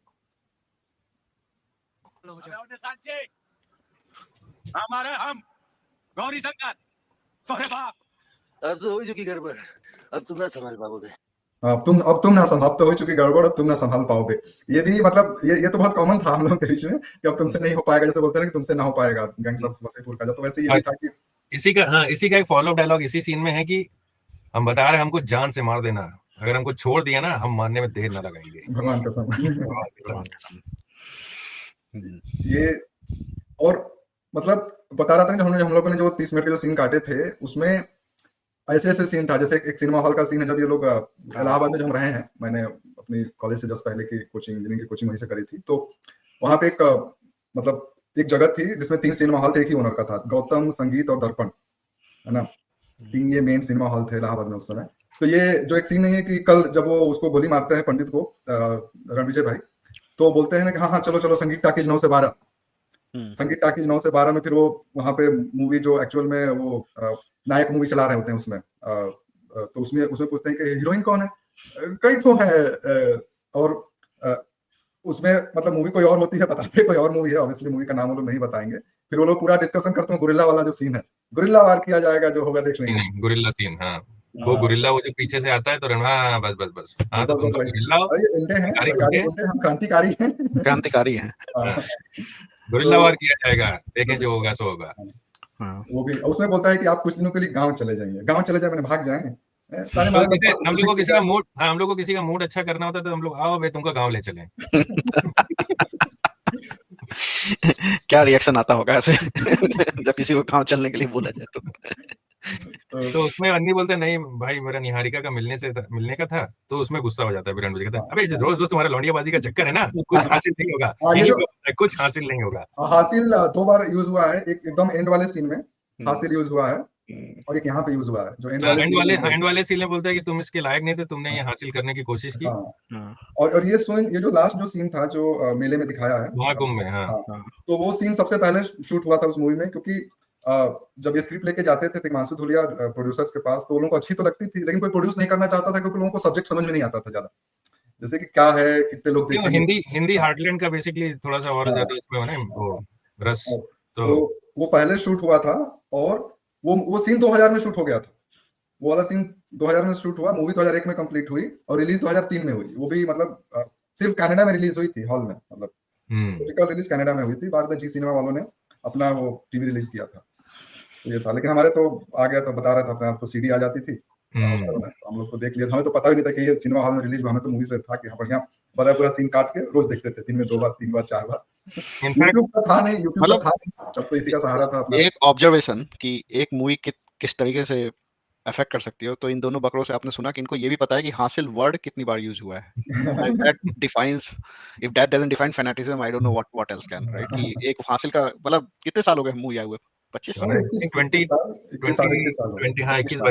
हम गौरी शंकर तोरे बाप, अब तो हो चुकी गड़बड़, अब तुम ना संभाल पाओगे। अब तुम ना संभाल, तो हो चुकी गड़बड़, अब तुम ना संभाल पाओगे। ये भी मतलब ये तो बहुत कॉमन था हम लोगों के बीच में कि अब तुमसे नहीं हो पाएगा, जैसे बोलते हैं कि तुमसे ना हो पाएगा गैंग्स ऑफ वसेपुर का, तो वैसे ये भी था कि इसी का एक फॉलो अप डायलॉग इसी सीन में है कि हम बता रहे हैं हमको जान से मार देना, अगर हमको छोड़ दिया ना हम मारने में देर ना लगाएंगे, भगवान कसम। ये और मतलब बता रहा था कि हम लोगों ने जो 30 मिनट के जो सीन काटे थे, उसमें ऐसे सीन था, जैसे एक सिनेमा हॉल का सीन है, जब ये लोग इलाहाबाद में जब हम रहे हैं, मैंने अपनी कॉलेज से जस्ट पहले की कोचिंग, इंजीनियरिंग की कोचिंग वहीं से करी थी। तो वहाँ पे एक मतलब एक जगह थी जिसमें 3 सिनेमा हॉल थे, एक ही ओनर का था, गौतम, संगीत और दर्पण, है ना। 3 ये मेन सिनेमा हॉल थे इलाहाबाद में उस समय। तो ये जो एक सीन नहीं है कि कल जब वो उसको गोली मारते हैं पंडित को, रणविजय भाई, तो बोलते हैं ना कि हाँ हाँ चलो चलो संगीत टाकीज 9 से 12, संगीत टाकीज 9 से 12 में फिर वो वहाँ पे मूवी जो एक्चुअल में वो नायक मूवी चला रहे होते हैं उसमें, तो उसमें पूछते हैं कि हीरोइन कौन है, कई तो है, और उसमें मतलब मूवी कोई और होती है, बताते कोई और मूवी है, ऑब्वियसली मूवी का नाम वो लोग नहीं बताएंगे। फिर वो लोग पूरा डिस्कशन करते हैं, गुरिल्ला वाला जो सीन है, गुरिल्ला वार किया जाएगा, जो होगा देख लेंगे। नहीं, गुरिल्ला सीन, हाँ वो गुरिल्ला, वो जो पीछे से आता है तो रणवा बस बस बस, हाँ तो तुम तो गुरिल्ला हो, ये गुंडे हैं, सरकारी गुंडे, हम क्रांतिकारी हैं, क्रांतिकारी हैं। गुरिल्ला वार किया जाएगा, देखें जो होगा सो होगा। वो भी उसमें बोलता है कि आप कुछ दिनों के लिए गांव चले जाइए, गांव चले जाए, मैंने भाग जाए सारे तो जैसे हम लोग को किसी का मूड, हाँ हम लोग को किसी का मूड अच्छा करना होता है तो हम लोग आओ भाई तुमको गांव ले चलें। क्या रिएक्शन आता होगा ऐसे जब किसी को गांव चलने के लिए बोला जाए तो उसमें अन्नी बोलते नहीं भाई मेरा निहारिका का मिलने का था, तो उसमें गुस्सा हो जाता है रणवीर, कहता है अबे रोज रोज तुम्हारा लौंडियाबाजी का चक्कर है ना, कुछ हासिल नहीं होगा, कुछ हासिल नहीं होगा। हासिल 2 बार यूज हुआ है, एक एकदम एंड वाले सीन में हासिल यूज हुआ है, और एक यहाँ पे यूज हुआ है, जो एंड वाले सीन में बोलता है कि तुम इसके लायक नहीं थे, तुमने ये हासिल करने की कोशिश की। और ये जो लास्ट जो सीन था जो मेले में दिखाया है महाकुंभ में, हाँ, तो वो सीन सबसे पहले शूट हुआ था उस मूवी में, क्योंकि जब ये स्क्रिप्ट लेके जाते थे तिग्मांशु धूलिया प्रोड्यूसर्स के पास, तो लोगों को अच्छी तो लगती थी, लेकिन कोई प्रोड्यूस नहीं करना चाहता था, क्योंकि लोगों को सब्जेक्ट समझ में नहीं आता था ज्यादा, जैसे कि क्या है, कितने लोग देखेंगे। हिंदी हार्टलैंड का बेसिकली थोड़ा सा और ज्यादा इसमें है वो रस, तो वो पहले शूट हुआ था, और वो सीन 2000 में शूट हो गया था, वो वाला सीन 2000 में शूट हुआ, मूवी 2001 में कंप्लीट हुई और रिलीज 2003 में हुई। वो भी मतलब सिर्फ कनाडा में रिलीज हुई थी, हॉल में, मतलब थिएट्रिकल रिलीज कनाडा में हुई थी, बाद में जी सिनेमा वालों ने अपना वो टीवी रिलीज किया था, तो ये था। लेकिन हमारे तो आ गया, तो बता रहा था अपने आप को, सीडी आ जाती थी, हम लोग तो देख लिया था, हमें तो पता भी नहीं था कि ये सिनेमा हॉल में रिलीज हुआ, हमें तो मूवी से था कि बढ़िया बड़ा पूरा सीन काट के रोज देखते थे, दिन में 2 बार 3 बार 4 बार। यूट्यूब पर था नहीं, तब तो इसी का सहारा था अपना। एक ऑब्जर्वेशन कि एक मूवी किस तरीके से अफेक्ट कर सकती हो, तो इन दोनों बकरों से आपने सुना कि इनको ये भी पता है कि हासिल वर्ड कितनी बार यूज हुआ है। That defines, if that doesn't define fanaticism, I don't know what else can, right? कि एक हासिल का मतलब कितने साल हो गए मूवी आए हुए? 25 साल, 21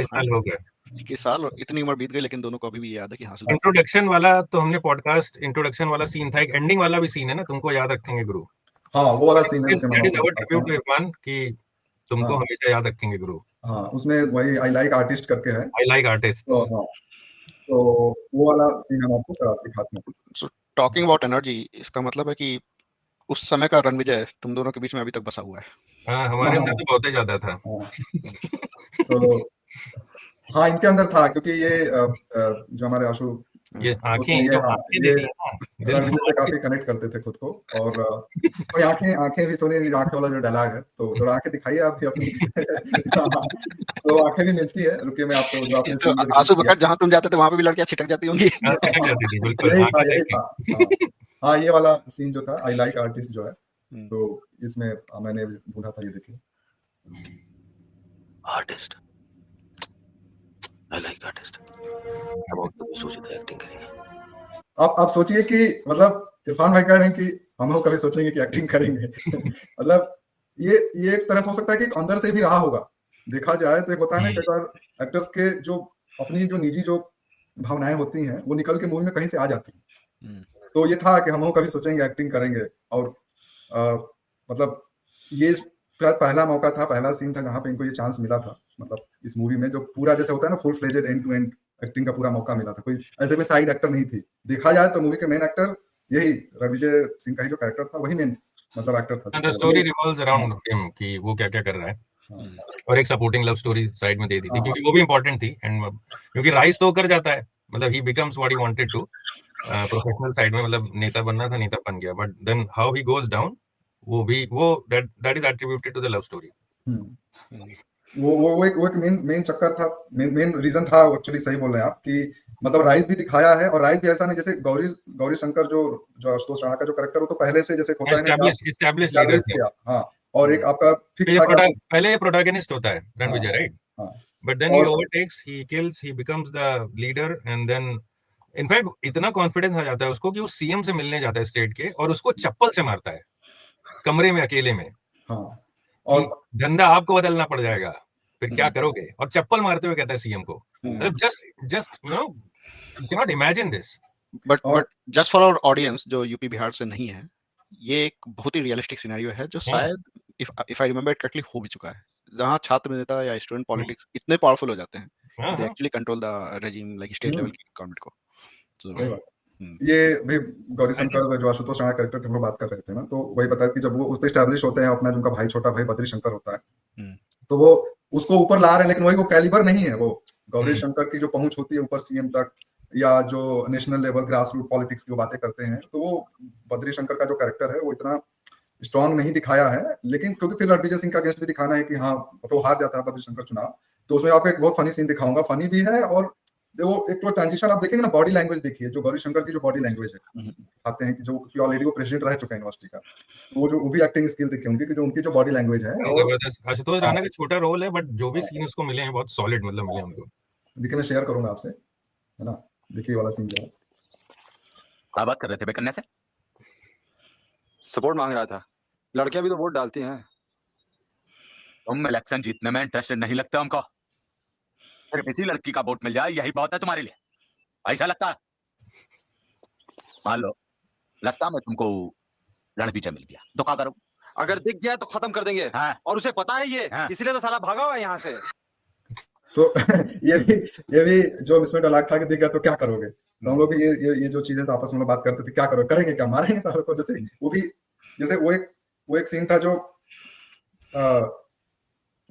साल हो गए। 21 साल, और इतनी उम्र बीत गई, लेकिन दोनों को अभी भी याद है कि हासिल। इंट्रोडक्शन वाला तो हमने पॉडकास्ट इंट्रोडक्शन वाला सीन था, एक एंडिंग वाला भी सीन है ना, तुमको याद रखेंगे गुरु। हाँ, वो वाला सीन है, ट्रिब्यूट टू इरफान कि तुमको हमेशा याद रखेंगे गुरु। हाँ, उसमें वही आई लाइक आर्टिस्ट करके है, आई लाइक आर्टिस्ट, तो वो वाला सीन हम आपको करा दिखाते हैं। सो टॉकिंग अबाउट एनर्जी, इसका मतलब है कि उस समय का रणविजय तुम दोनों के बीच में अभी तक बसा हुआ है। हाँ, हमारे अंदर तो बहुत ही ज्यादा था। तो हाँ, इनके अंदर था, क्योंकि ये जो हमारे आशु, ये आंखें ये रणविजय से काफी कनेक्ट करते थे खुद को, और आंखें भी थोड़ी, आंखें वाला जो डायलॉग है, तो थोड़ा आंखें दिखाइए आप भी अपनी। तो आंखें भी मिलती है, रुकिए मैं आपको जो आपने तो आंसू बकट जहां तुम जाते थे वहां पे भी लड़कियां छिटक जाती होंगी। यही था। हाँ, ये वाला सीन जो था, आई लाइक आर्टिस्ट जो है, तो इसमें मैंने ढूंढा था, ये देखिए, आर्टिस्ट, आई लाइक आर्टिस्ट, सोचे थे एक्टिंग करेंगे। आप सोचिए कि मतलब इरफान भाई कह रहे हैं कि हम लोग कभी सोचेंगे कि एक्टिंग करेंगे। मतलब ये एक तरह से हो सकता है कि अंदर से भी रहा होगा, देखा जाए तो। एक होता है ना, कई बार एक्टर्स के जो अपनी जो निजी जो भावनाएं होती हैं, वो निकल के मूवी में कहीं से आ जाती हैं। तो ये था कि हम लोग कभी सोचेंगे एक्टिंग करेंगे, और मतलब ये शायद पहला मौका था, पहला सीन था जहाँ पे इनको ये चांस मिला था, मतलब इस मूवी में जो पूरा जैसे होता है ना, full fledged end to end acting का पूरा मौका मिला था। कोई ऐसे कोई साइड एक्टर नहीं थी, देखा जाए तो मूवी के मेन एक्टर यही रणविजय सिंह का ही जो कैरेक्टर था, वही मेन मतलब एक्टर था। The story revolves around him कि वो क्या क्या कर रहा है, और एक सपोर्टिंग लव स्टोरी साइड में दे दी थी, क्योंकि वो भी इंपॉर्टेंट थी। एंड क्योंकि राइस तो कर जाता है, मतलब he becomes what he wanted to, professional side में, मतलब नेता बनना था, नेता बन गया, but then how he goes down, वो that is attributed to the love story. वो एक मेन चक्कर था, मेन रीजन था एक्चुअली। सही बोल रहे हैं आप कि मतलब राइस भी दिखाया है, और राइस भी ऐसा नहीं, जैसे गौरी शंकर जो आशुतोष राणा का जो कैरेक्टर, वो तो पहले से जैसे होता है एस्टैब्लिश लीडर, हाँ, और एक आपका फिक्स था, पहले ये प्रोटैगनिस्ट होता है Ranvijay, right? But then he overtakes, he kills, he becomes the leader, and then in fact इतना कॉन्फिडेंस आ जाता है उसको कि वो सीएम से मिलने जाता है स्टेट के और उसको चप्पल से मारता है कमरे में अकेले में हाँ कि और धंधा आपको बदलना पड़ जाएगा, फिर क्या करोगे, और चप्पल मारते हुए कहता है सीएम को। मतलब just you know you can not imagine this. और but just for our audience जो यूपी बिहार से नहीं है, ये एक बहुत ही रियलिस्टिक सिनेरियो है जो शायद इफ आई रिमेंबर करेक्टली हो भी चुका है, जहां छात्र नेता या स्टूडेंट पॉलिटिक्स इतने पावरफुल हो जाते हैं, they actually control the regime like state level की गवर्नमेंट को। सही बात। ये भी गौरी शंकर जो आशुतोष राणा कैरेक्टर की हम लोग बात कर रहे थे ना, तो वही बताया कि जब वो उससे एस्टैब्लिश होते हैं अपना, जिनका भाई छोटा भाई बद्री शंकर होता है, तो वो उसको ऊपर ला रहे हैं, लेकिन वही वो कैलिबर नहीं है। वो गौरी शंकर की जो पहुंच होती है ऊपर सीएम तक, या जो national level grass root politics की बातें करते हैं, तो वो बद्री शंकर का जो कैरेक्टर है वो इतना स्ट्रांग नहीं दिखाया है। लेकिन क्योंकि फिर रणविजय सिंह का अगेंस्ट भी दिखाना है कि हाँ तो हार जाता है बद्री शंकर चुनाव, तो उसमें आपको एक बहुत फनी सीन दिखाऊंगा, फनी भी है, और वो एक तो ट्रांजिशन आप देखेंगे ना, बॉडी लैंग्वेज देखिए, जो गौरी शंकर की जो बॉडी लैंग्वेज है, आते हैं कि जो ऑलरेडी वो प्रेसिडेंट रह चुका है यूनिवर्सिटी का, तो वो जो वो भी एक्टिंग स्किल दिखे होंगे कि जो उनकी जो बॉडी लैंग्वेज है। और जबरदस्त। आशुतोष राणा का छोटा रोल है बट जो भी सीन उसको मिले हैं बहुत सॉलिड, मतलब मिले हमको। देखिए मैं शेयर करूंगा आपसे, है ना, देखिए वाला सीन जो है। क्या बात कर रहे थे बे कन्या से? सपोर्ट मांग रहा था, लड़कियां भी तो वोट डालती हैं। तुम इलेक्शन जीतने में इंटरेस्टेड नहीं लगते हमको, सिर्फ इसी लड़की का वोट मिल जाए यही बहुत है तुम्हारे लिए, ऐसा लगता है? मान लो रास्ता में तुमको रणविजय मिल गया तो क्या करो? अगर दिख गया तो खत्म कर देंगे। हाँ। और उसे पता है ये, इसलिए तो साला भागा हुआ है यहाँ से। तो ये भी जो मिसमेट डायलॉग था कि दिख गया तो क्या करोगे, तो हम लोग भी ये जो चीजें तो आपस में बात करते थे, क्या करो, करेंगे क्या, मारेंगे सारों को। जैसे वो भी, जैसे वो एक सीन था जो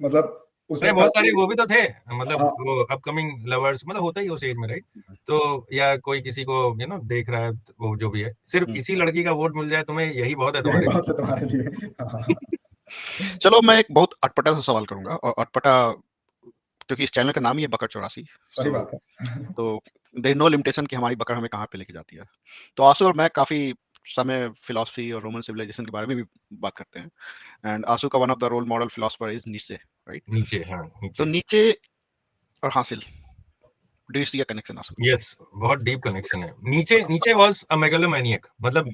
मतलब उसमें बहुत सारे वो भी तो थे, मतलब वो अपकमिंग लवर्स, मतलब होता ही उस एज में, राइट? तो या कोई किसी को देख रहा है, वो जो भी है, सिर्फ इसी लड़की का वोट मिल जाए तुम्हें, यही बहुत है तुम्हारे लिए। चलो मैं एक बहुत अटपटा सा सवाल करूंगा, और अटपटा क्योंकि इस चैनल का नाम ही है बकर 84। सही बात है। तो देयर नो लिमिटेशन कि हमारी बकर हमें कहाँ पे लेके जाती है। तो आंसू और मैं काफी समय फिलॉसफी और रोमन सिविलाइजेशन के बारे में भी बात करते हैं, एंड आंसू का one of the role model philosopher is Nietzsche, right? Nietzsche, हाँ, तो नीचे और हासिल, do you see a connection आंसू? यस, बहुत डीप कनेक्शन है। नीचे वाज अ मेगालोमैनियक, मतलब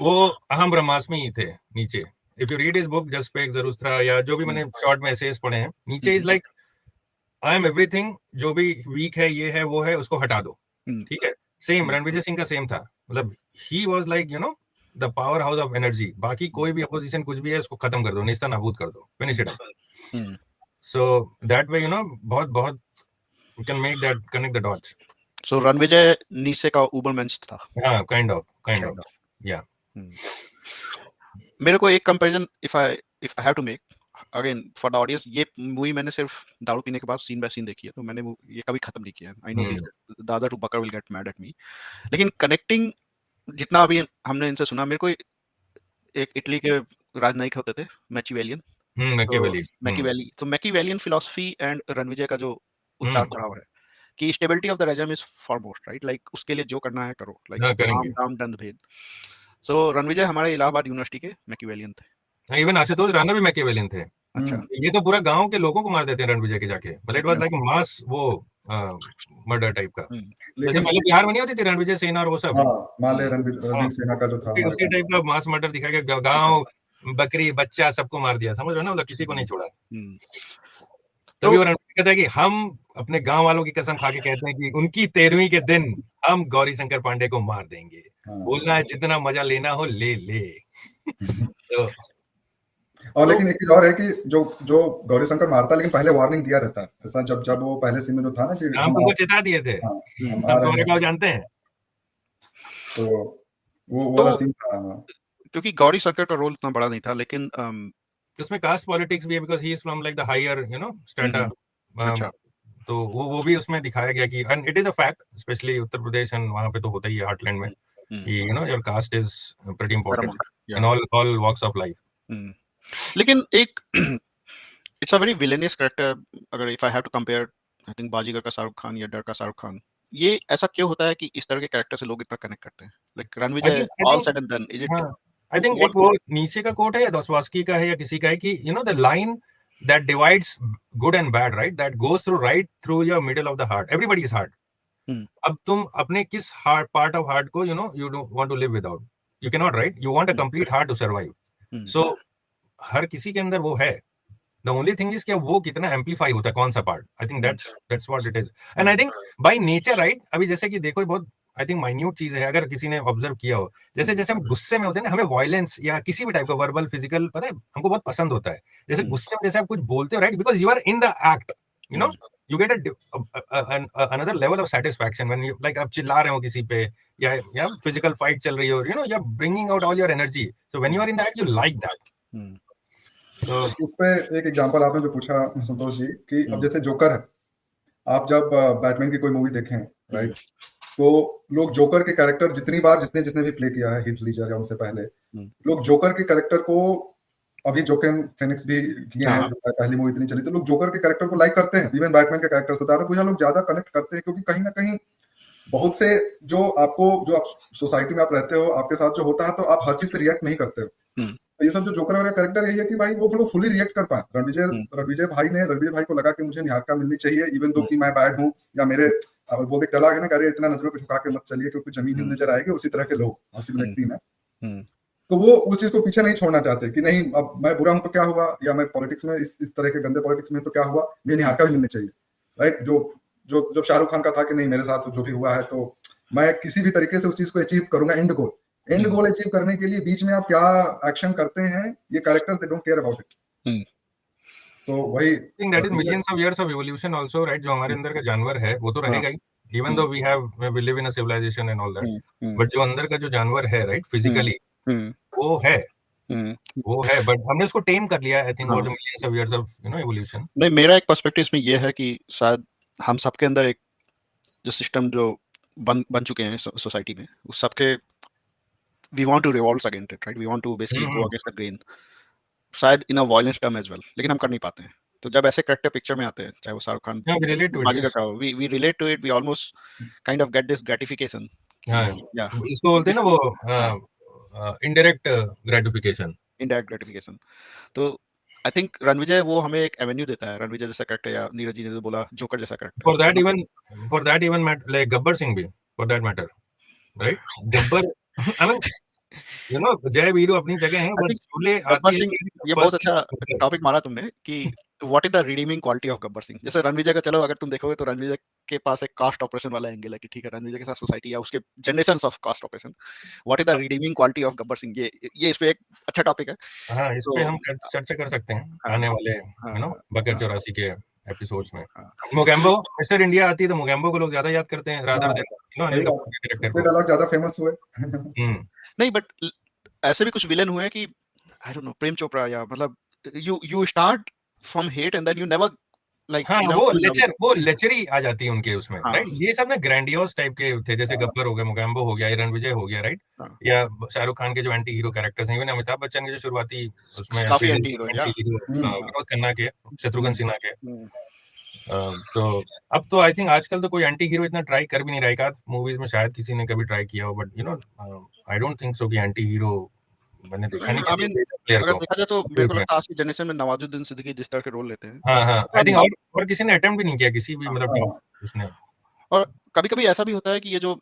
वो अहम ब्रह्मास्मि ही थे नीचे। If you read his book just spake Zarathustra, या जो भी मैंने शॉर्ट में एसेज पढ़े हैं, नीचे is like I am everything, जो भी वीक है, ये है, वो है, उसको हटा दो, ठीक है? सेम रणविजय सिंह का सेम था, मतलब he was like the power house of energy. बाकी कोई भी अपोजिशन कुछ भी है उसको खत्म कर दो, नेस्ता नाबूद कर दो, finish it up. So that way बहुत you can make that, connect the dots. So Ranvijay नीचे का उबरमेंस था। हाँ, kind of, yeah. मेरे को एक comparison if I have to make again for the audience, ये मूवी मैंने सिर्फ दारू पीने के बाद सीन बाय सीन देखी है, तो मैंने ये कभी खत्म नहीं किया। I know the other two bucker will get mad at me, लेकिन कनेक्टिंग जितना अभी हमने इनसे सुना, मेरे को एक इटली के राजनयिक होते थे मैकिवेलियन, मैकिवेली, तो मैकिवेलियन फिलॉसफी एंड रणविजय का जो उच्चार पढ़ा हुआ है कि stability of the regime is foremost, right? Like उसके लिए जो करना है करो, लाइक राम दंड भेद। सो रणविजय हमारे इलाहाबाद यूनिवर्सिटी के मैकिवेलियन थे। इवन आशुतोष राणा भी मैकिवेलियन थे। अच्छा, ये तो पूरा गांव के लोगों को मार देते हैं रणविजय के जाके, मतलब इट वाज लाइक मास वो मर्डर टाइप का। जैसे पहले बिहार में नहीं होती थी रणविजय सेना और वो सब, माले रणवीर सेना का जो था, उसी टाइप का मास मर्डर दिखाया गया, गांव बकरी बच्चा सबको मार दिया, समझ रहे हो ना, मतलब किसी को नहीं छोड़ा। तभी वो रणविजय कहता है कि हम अपने गांव वालों की कसम खा के कहते हैं कि उनकी 13वीं के दिन हम गौरी शंकर पांडे को मार देंगे, बोलना है जितना मजा लेना हो ले ले। तो और लेकिन एक चीज और है कि जो गौरी शंकर मारता है, लेकिन पहले वार्निंग दिया रहता है, ऐसा जब वो पहले सीन में जो था ना कि हम तुमको चिता दिए थे, हम जानते हैं, तो वो वाला सीन था। क्योंकि गौरी शंकर का रोल इतना बड़ा नहीं था, लेकिन उसमें कास्ट पॉलिटिक्स भी है, because he is from like the higher standard. अच्छा, तो वो भी उसमें दिखाया गया कि and it is a fact, specially Uttar Pradesh and वहां पे तो होता ही है हार्टलैंड में, कि your caste is pretty important in all walks of life. लेकिन एक it's a very villainous character. अगर if I have to compare, I think Baazigar का शाहरुख खान या डर का शाहरुख खान, ये ऐसा क्यों होता है कि इस तरह के कैरेक्टर से लोग इतना कनेक्ट करते हैं? Like Ranvijay all said and done, is it? I think एक वो नीचे का कोट है या दोस्वास्की का है या किसी का है कि the line that divides good and bad, right, that goes through right through your middle of the heart, everybody's heart, अब तुम अपने किस हार्ट पार्ट ऑफ हार्ट को you don't want to live without, you can not, right? You want a complete heart to survive. So हर किसी के अंदर वो है। द ओनली थिंग इज कि वो कितना एम्पलीफाई होता है, कौन सा part. I think that's what it is. And I think by nature, right, अभी जैसे कि देखो बहुत आई थिंक माइन्यूट चीज है, अगर किसी ने ऑब्जर्व किया हो, जैसे जैसे हम गुस्से में होते हैं ना, हमें वायलेंस या किसी भी टाइप का वर्बल फिजिकल, पता है, हमको बहुत पसंद होता है। जैसे गुस्से में जैसे आप कुछ बोलते हो, right, because you are in the act, you know, you get another level of satisfaction when you, like, आप चिल्ला रहे हो किसी पे या physical fight चल रही हो, you know, you're bringing out all your energy, so when you are in that you like that. तो उस पे एक एग्जांपल आपने जो पूछा संतोष जी कि अब जैसे जोकर है, आप जब बैटमैन की कोई मूवी देखें, राइट, तो लोग जोकर के कैरेक्टर जितनी बार जिसने भी प्ले किया है, हीथ लीजर या उनसे पहले, लोग जोकर के कैरेक्टर को, अभी जोकिन फिनिक्स भी किए हैं, पहली मूवी इतनी चली, तो लोग जोकर के कैरेक्टर को लाइक करते हैं, इवन बैटमैन के कैरेक्टर से तारा लोग ज्यादा कनेक्ट करते हैं, क्योंकि कहीं ना कहीं बहुत से जो आप सोसाइटी में आप रहते हो, आपके साथ जो होता है, तो आप हर चीज पे रिएक्ट नहीं करते हो। तो ये सब जो जोकर वाला कैरेक्टर यही है कि भाई वो फुली रिएक्ट कर पाए। रणविजय भाई को लगा कि मुझे निहारिका मिलनी चाहिए, इवन दो कि मैं बैड हूँ, या मेरे वो एक डायलॉग है ना, अरे इतना नजरों पे झुका के मत चलिए क्योंकि जमीन ही नजर आएगी, उसी तरह के लोग, हंसी में सीन है। तो वो उस चीज को पीछे नहीं छोड़ना चाहते कि नहीं अब मैं बुरा हूं तो क्या हुआ, या मैं पॉलिटिक्स में इस तरह के गंदे पॉलिटिक्स में तो क्या हुआ, मुझे निहारिका भी मिलनी चाहिए, राइट। जो शाहरुख खान का था कि नहीं मेरे साथ जो भी हुआ है तो मैं किसी भी तरीके से उस चीज को अचीव करूंगा, एंड गोल अचीव करने के लिए बीच में आप क्या एक्शन करते हैं, ये characters they don't care about it. तो वही think that is millions of years of evolution also, right. जो हमारे अंदर का जानवर है वो तो रहेगा ही, even though we live in a civilization and all that, but जो अंदर का जो जानवर है, राइट, फिजिकली वो है, बट हमने उसको टेम कर लिया, I think, over the millions of years of evolution. नहीं, मेरा एक पर्सपेक्टिव इसमें ये है कि शायद हम सबके अंदर एक जो सिस्टम जो बन चुके हैं सोसाइटी में, उस सबके we want to revolve against it, right, we want to basically go against the grain, शायद in a violence term as well, लेकिन हम कर नहीं पाते हैं। तो जब ऐसे कैरेक्टर पिक्चर में आते हैं, चाहे वो Shahrukh Khan, we relate to it, we almost kind of get this gratification. इसको बोलते हैं ना वो इनडायरेक्ट ग्रेटिफिकेशन। तो आई थिंक रणविजय वो हमें एक एवेन्यू देता है, रणविजय जैसा कैरेक्टर, या नीरज जी ने जो बोला जोकर जैसा character, for that even like Gabbar Singh भी, for that matter, right. Gabbar, I mean, you know, Jai Veeru अपनी जगह है, बट शोले आती है। ये बहुत अच्छा टॉपिक मारा तुमने कि what is the redeeming quality of Gabbar Singh. जैसे रणविजय का, चलो अगर तुम देखोगे तो रणविजय के पास एक कास्ट ऑपरेशन वाला एंगल है कि ठीक है, रणविजय के साथ सोसाइटी या उसके generations of caste operation, what is the redeeming quality of Gabbar Singh, ये इस पे एक अच्छा टॉपिक है। हाँ, इस पे हम चर्चा कर सकते हैं आने वाले बकर 84 के एपिसोड्स में। मोगैम्बो, मिस्टर इंडिया आती है तो मोगैम्बो को लोग ज्यादा याद करते हैं, रादर देन अनिल कपूर के कैरेक्टर को। डायलॉग ज्यादा फेमस हुए। नहीं, बट ऐसे भी कुछ विलेन हुए हैं कि I don't know, Prem Chopra, या मतलब you start from hate and then you never like, हाँ, वो लेचरी आ जाती है उनके उसमें, राइट। ये सब ना ग्रैंडियोस टाइप के थे, जैसे गब्बर हो गया, मोगैम्बो हो गया, रणविजय हो गया, राइट, या शाहरुख खान के जो एंटी हीरो कैरेक्टर्स हैं, इवन अमिताभ बच्चन के जो शुरुआती उसमें काफी एंटी हीरो, विनोद खन्ना के, शत्रुघ्न सिन्हा के। तो अब तो आई थिंक आजकल तो कोई एंटी हीरो इतना ट्राई कर भी नहीं रहा है। एकाध मूवीज में शायद किसी ने कभी ट्राई किया हो, but you know, I don't think so कि एंटी हीरो मैंने देखा नहीं किसी प्लेयर को। अगर देखा जाए तो मेरे को लगता है आज की जनरेशन में नवाजुद्दीन सिद्दीकी जिस तरह के रोल लेते हैं, हाँ, आई थिंक और किसी ने अटेम्प्ट भी नहीं किया, किसी भी मतलब उसने। और कभी-कभी ऐसा भी होता है कि ये जो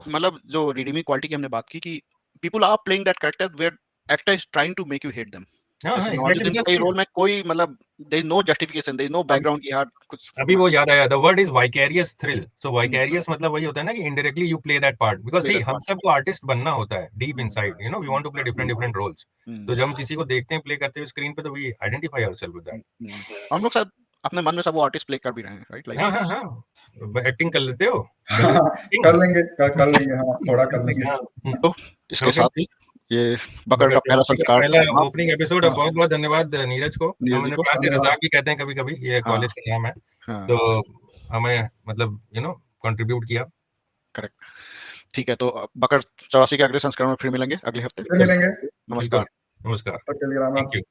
मतलब जो रिडीमिंग क्वालिटी की हमने बात की कि people are playing that character where actor is trying to make you hate them. Exactly, role में कोई मतलब there is no justification, there is no background कि यार कुछ। अभी वो याद आया, the word is vicarious thrill. So vicarious मतलब वही होता है ना कि indirectly you play that part, because see हम सबको आर्टिस्ट बनना होता है deep inside, you know, we want to play different roles. तो जब हम किसी को देखते हैं प्ले करते हुए स्क्रीन पे, तो we identify ourselves with that. हम लोग शायद अपने मन में सब वो आर्टिस्ट प्ले कर भी रहे हैं, राइट, लाइक हां, एक्टिंग कर लेते हो, कर लेंगे, हाँ, थोड़ा कर लेंगे। तो इसके साथ ही ये बकर का पहला संस्कार, पहला ओपनिंग एपिसोड। बहुत बहुत धन्यवाद नीरज को। हमें प्यार से रज़ाक भी कहते हैं कभी-कभी, ये कॉलेज का नाम है। तो हमें मतलब यू नो कंट्रीब्यूट किया। करेक्ट, ठीक है। तो बकर 84 के अगले संस्करण में फिर मिलेंगे अगले हफ्ते। नमस्कार। नमस्कार। तब के लिए राम राम। Thank you.